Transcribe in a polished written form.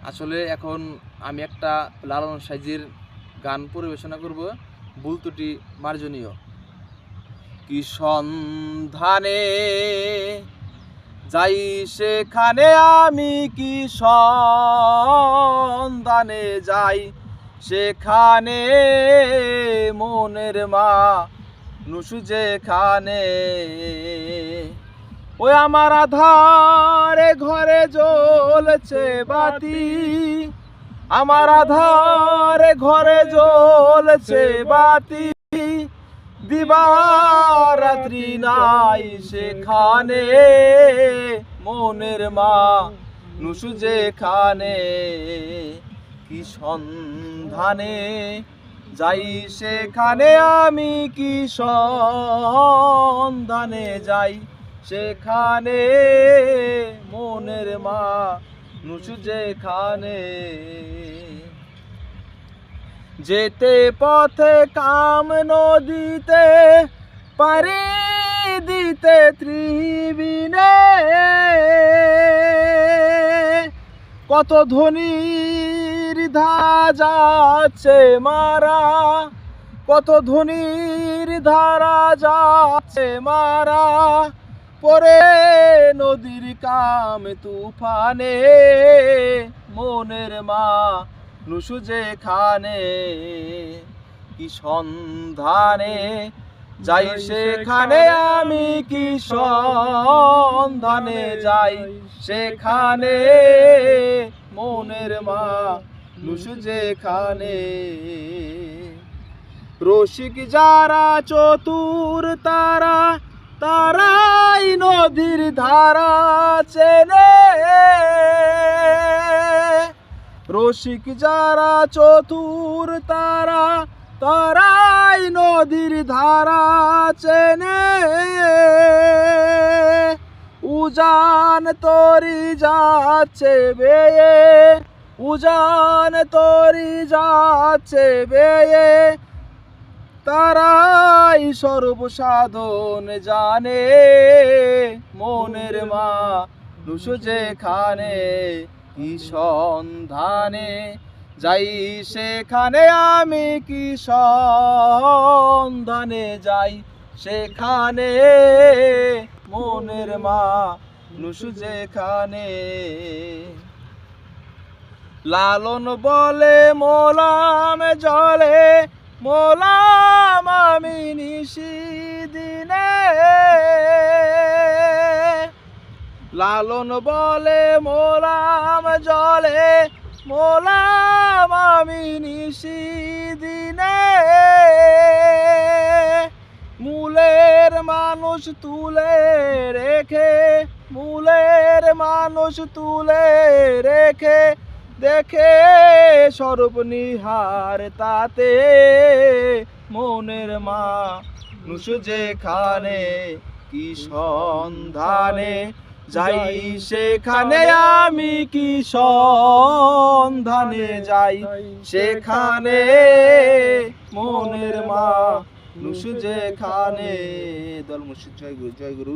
আসলে এখন আমি একটা লালন সাইজির গান পরিবেশনা করব, ভুল ত্রুটি মার্জনীয়। কি সন্ধানে যাই সেখানে আমি, কি সন্ধানে যাই সেখানে মনের মা নুসু যেখানে। ওই আমার আধারে ঘরে জ্বলছে বাতি, আমার আধারে ঘরে জ্বলছে বাতি, দিবারাত্রি নাই সেখানে মনের মা নুসু যেখানে। কি সন্ধানে যাই সেখানে আমি, কি সন্ধানে যাই সেখানে মনের মা নুসু যেখানে। যেতে পথে কাম নদীতে পারি দিতে ত্রিবিনে, কত ধনির ধারা যাচ্ছে মারা, কত ধনির ধারা যাচ্ছে মারা, পরে নদীর কাম তুফানে মনের মা নুসু যেখানে। কি সন্ধানে যাই সেখানে আমি, কি সন্ধানে যাই সেখানে মনের মা নুসু যেখানে। রসিক যারা চতুর তারা, তারাই নদীর ধারা চেনে। রসিক যারা চতুর তারা, তারাই নদীর ধারা চেনে। উজান তরি যাচ্ছে বেয়ে, উজান তরি যাচ্ছে বেয়ে, তারাই সর্বসাধন জানে মনের মা নুসু যেখানে। কি সন্ধানে যাই সেখানে আমি, কি সন্ধানে যাই সেখানে মনের মা নুসু যেখানে। লালন বলে মোলাম জলে, মোলাম আমি নিশিদিনে। লালন বলে মোলাম জলে, মোলাম আমি নিশিদিনে। মূলের মানুষ তুলে রেখে, মূলের মানুষ তুলে রেখে, দেখে স্বরূপ নিহার তাতে মনের মা নুসু যেখানে। কি সন্ধানে যাই সেখানে আমি, কি সন্ধানে যাই সেখানে মনের মা নুসু যেখানে। দল মুর্শিদ জয় গুরু, জয় গুরু।